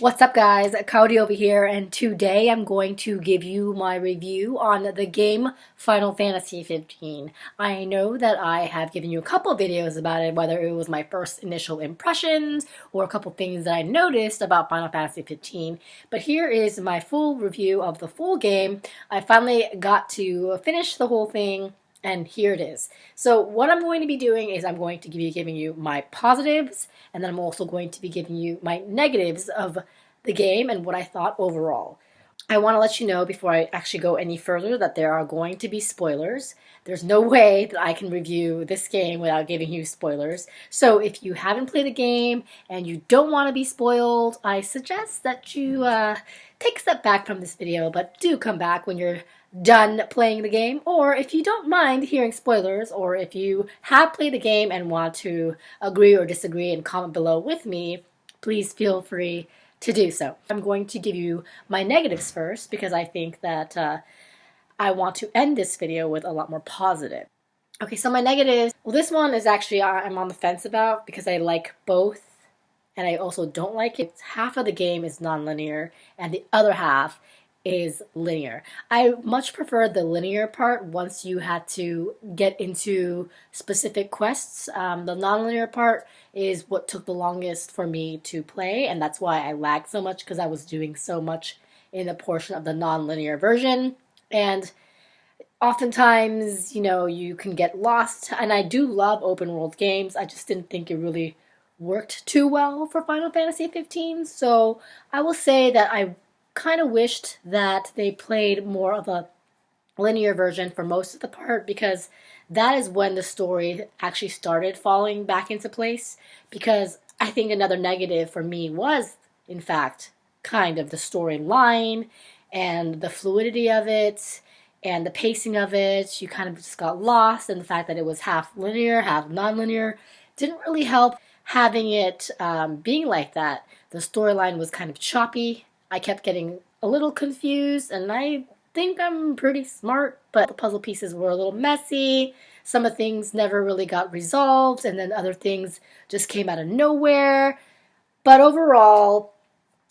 What's up guys, Cody over here, and today I'm going to give you my review on the game Final Fantasy 15. I know that I have given you a couple videos about it, whether it was my first initial impressions or a couple things that I noticed about Final Fantasy 15, but here is my full review of the full game. I finally got to finish the whole thing, and here it is. So what I'm going to be doing is I'm going to be giving you my positives, and then I'm also going to be giving you my negatives of the game and what I thought overall. I want to let you know before I actually go any further that there are going to be spoilers. There's no way that I can review this game without giving you spoilers. So if you haven't played the game and you don't want to be spoiled, I suggest that you take a step back from this video, but do come back when you're done playing the game, or if you don't mind hearing spoilers, or if you have played the game and want to agree or disagree and comment below with me, please feel free to do so. I'm going to give you my negatives first because I think that I want to end this video with a lot more positive. Okay, so my negatives, well, this one is actually I'm on the fence about because I like both and I also don't like it. Half of the game is non-linear and the other half is linear. I much prefer the linear part once you had to get into specific quests. The non-linear part is what took the longest for me to play, and that's why I lagged so much, because I was doing so much in a portion of the non-linear version. And oftentimes, you know, you can get lost, and I do love open world games. I just didn't think it really worked too well for Final Fantasy 15, so I will say that I kind of wished that they played more of a linear version for most of the part, because that is when the story actually started falling back into place. Because I think another negative for me was, in fact, kind of the storyline and the fluidity of it and the pacing of it. You kind of just got lost, and the fact that it was half linear, half non-linear didn't really help having it being like that. The storyline was kind of choppy. I kept getting a little confused, and I think I'm pretty smart, but the puzzle pieces were a little messy. Some of the things never really got resolved, and then other things just came out of nowhere. But overall,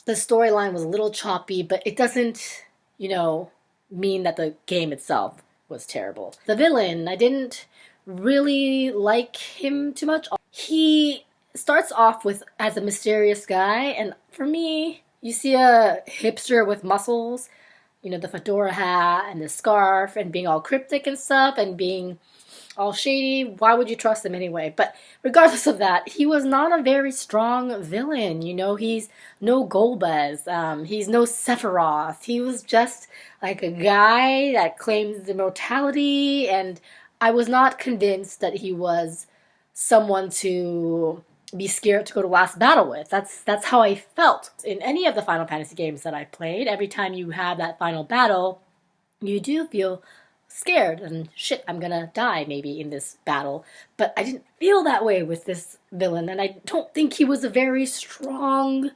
the storyline was a little choppy, but it doesn't, you know, mean that the game itself was terrible. The villain, I didn't really like him too much. He starts off as a mysterious guy, and for me, you see a hipster with muscles, you know, the fedora hat and the scarf and being all cryptic and stuff and being all shady. Why would you trust him anyway? But regardless of that, he was not a very strong villain. You know, he's no Golbez. He's no Sephiroth. He was just like a guy that claims immortality, and I was not convinced that he was someone to be scared to go to last battle with. That's how I felt in any of the Final Fantasy games that I played. Every time you have that final battle, you do feel scared and shit, I'm gonna die maybe in this battle. But I didn't feel that way with this villain, and I don't think he was a very strong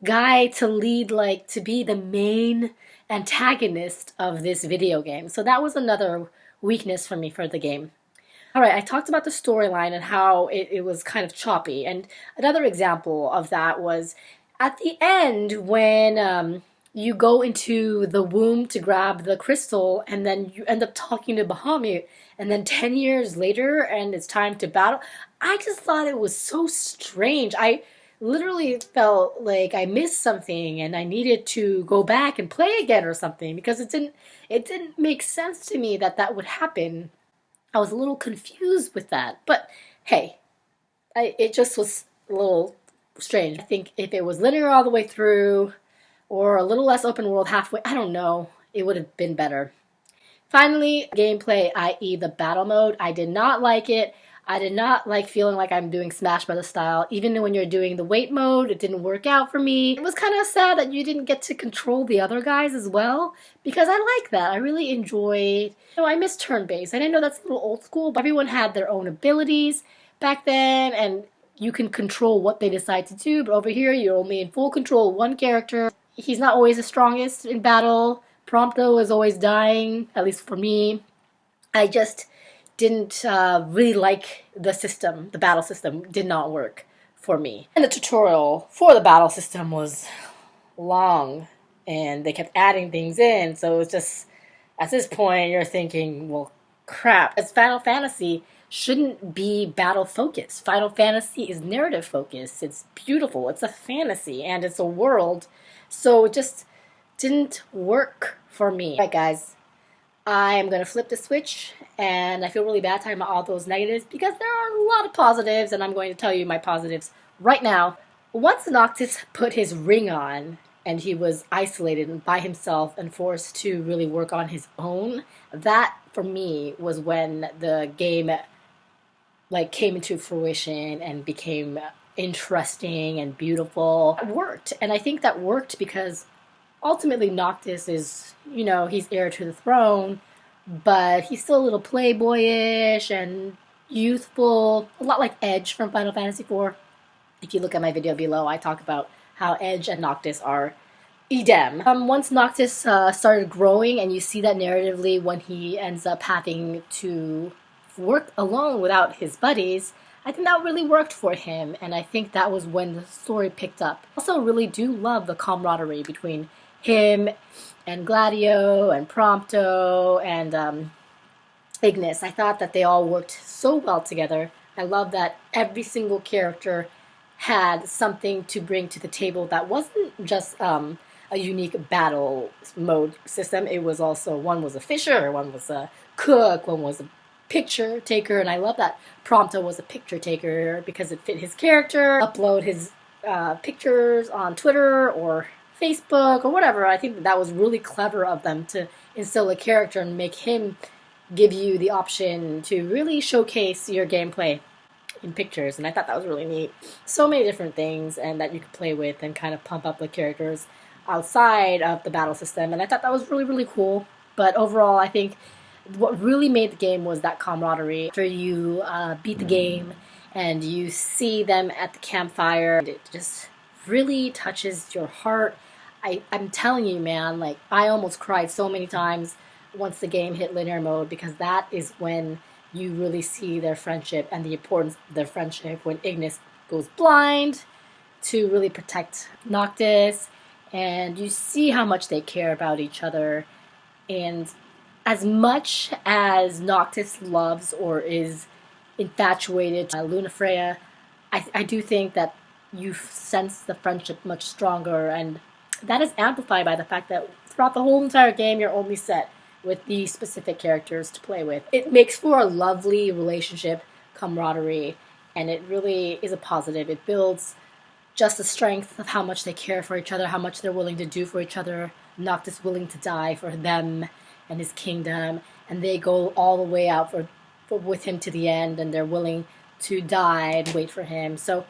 guy to lead, like to be the main antagonist of this video game. So that was another weakness for me for the game. Alright, I talked about the storyline and how it was kind of choppy, and another example of that was at the end when you go into the womb to grab the crystal, and then you end up talking to Bahamut, and then 10 years later and it's time to battle. I just thought it was so strange. I literally felt like I missed something and I needed to go back and play again or something, because it didn't make sense to me that that would happen. I was a little confused with that, but hey, it just was a little strange. I think if it was linear all the way through, or a little less open world halfway, I don't know, it would have been better. Finally, gameplay, i.e. the battle mode, I did not like it. I did not like feeling like I'm doing Smash Brothers style. Even when you're doing the wait mode, it didn't work out for me. It was kind of sad that you didn't get to control the other guys as well, because I like that. I really enjoyed, you know, I miss turn-based. I didn't know that's a little old school, but everyone had their own abilities back then, and you can control what they decide to do, but over here, you're only in full control of one character. He's not always the strongest in battle. Prompto is always dying, at least for me. I just didn't really like the system. The battle system did not work for me. And the tutorial for the battle system was long, and they kept adding things in. So it's just, at this point, you're thinking, well, crap. It's Final Fantasy shouldn't be battle focused. Final Fantasy is narrative focused. It's beautiful. It's a fantasy and it's a world. So it just didn't work for me. All right, guys. I am going to flip the switch, and I feel really bad talking about all those negatives because there are a lot of positives, and I'm going to tell you my positives right now. Once Noctis put his ring on and he was isolated by himself and forced to really work on his own, that for me was when the game like came into fruition and became interesting and beautiful. It worked, and I think that worked because ultimately Noctis is, you know, he's heir to the throne, but he's still a little playboyish and youthful, a lot like Edge from Final Fantasy IV. If you look at my video below, I talk about how Edge and Noctis are idem. Once Noctis started growing, and you see that narratively when he ends up having to work alone without his buddies, I think that really worked for him, and I think that was when the story picked up. I also really do love the camaraderie between him and Gladio and Prompto and Ignis. I thought that they all worked so well together. I love that every single character had something to bring to the table that wasn't just a unique battle mode system. It was also, one was a fisher, one was a cook, one was a picture taker, and I love that Prompto was a picture taker because it fit his character. Upload his pictures on Twitter or Facebook or whatever. I think that was really clever of them to instill a character and make him give you the option to really showcase your gameplay in pictures, and I thought that was really neat. So many different things and that you could play with and kind of pump up the characters outside of the battle system, and I thought that was really, really cool. But overall, I think what really made the game was that camaraderie. After you beat the game and you see them at the campfire, it just really touches your heart. I'm telling you, man, like, I almost cried so many times once the game hit linear mode, because that is when you really see their friendship and the importance of their friendship, when Ignis goes blind to really protect Noctis, and you see how much they care about each other. And as much as Noctis loves or is infatuated with Lunafreya, I do think that you sense the friendship much stronger, and that is amplified by the fact that throughout the whole entire game you're only set with these specific characters to play with. It makes for a lovely relationship, camaraderie, and it really is a positive. It builds just the strength of how much they care for each other, how much they're willing to do for each other. Noctis willing to die for them and his kingdom, and they go all the way out for with him to the end, and they're willing to die and wait for him. So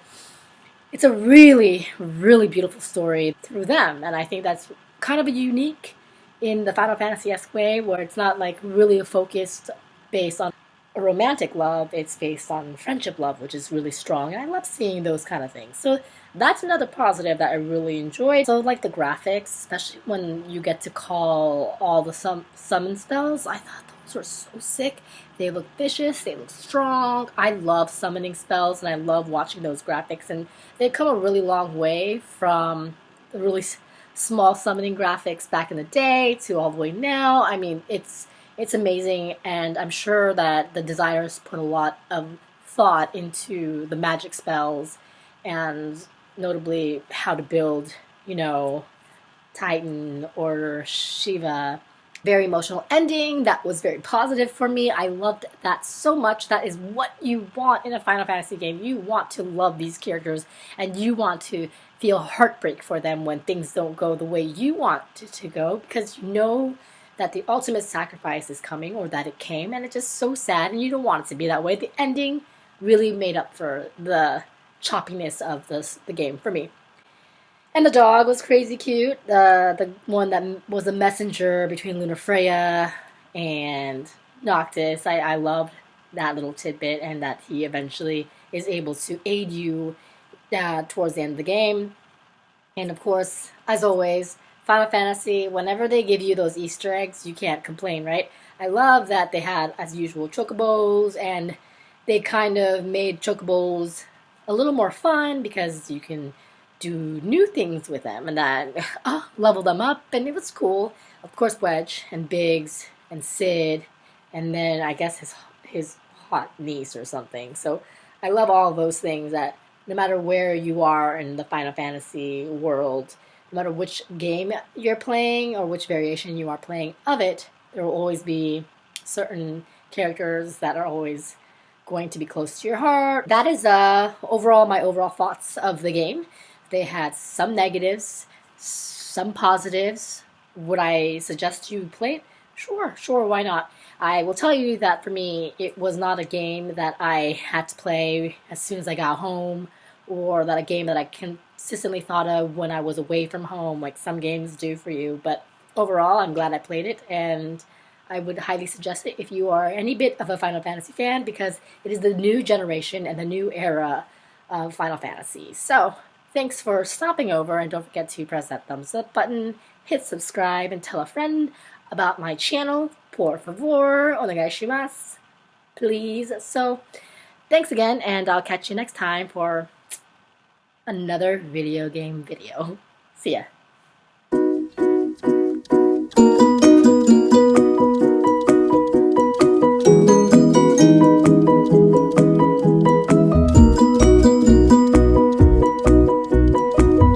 it's a really, really beautiful story through them, and I think that's kind of a unique in the Final Fantasy-esque way, where it's not like really focused based on a romantic love, it's based on friendship love, which is really strong, and I love seeing those kind of things. So that's another positive that I really enjoyed. So like the graphics, especially when you get to call all the summon spells, I thought those were so sick. They look vicious, they look strong. I love summoning spells, and I love watching those graphics, and they've come a really long way from the really small summoning graphics back in the day to all the way now. I mean, it's amazing, and I'm sure that the designers put a lot of thought into the magic spells, and notably how to build, you know, Titan or Shiva. Very emotional ending that was very positive for me. I loved that so much. That is what you want in a Final Fantasy game. You want to love these characters, and you want to feel heartbreak for them when things don't go the way you want it to go, because you know that the ultimate sacrifice is coming, or that it came, and it's just so sad, and you don't want it to be that way. The ending really made up for the choppiness of the game for me. And the dog was crazy cute. The one that was a messenger between Lunafreya and Noctis. I loved that little tidbit, and that he eventually is able to aid you towards the end of the game. And of course, as always, Final Fantasy, whenever they give you those Easter eggs, you can't complain, right? I love that they had, as usual, chocobos, and they kind of made chocobos a little more fun because you can do new things with them, and then level them up, and it was cool. Of course, Wedge and Biggs and Sid, and then I guess his hot niece or something. So I love all those things that no matter where you are in the Final Fantasy world, no matter which game you're playing or which variation you are playing of it, there will always be certain characters that are always going to be close to your heart. That is overall my overall thoughts of the game. They had some negatives, some positives. Would I suggest you play it? Sure, why not? I will tell you that for me, it was not a game that I had to play as soon as I got home, or that a game that I consistently thought of when I was away from home, like some games do for you. But overall, I'm glad I played it, and I would highly suggest it if you are any bit of a Final Fantasy fan, because it is the new generation and the new era of Final Fantasy. So, thanks for stopping over, and don't forget to press that thumbs up button, hit subscribe, and tell a friend about my channel. Por favor, onegaishimasu. Please. So, thanks again, and I'll catch you next time for another video game video. See ya.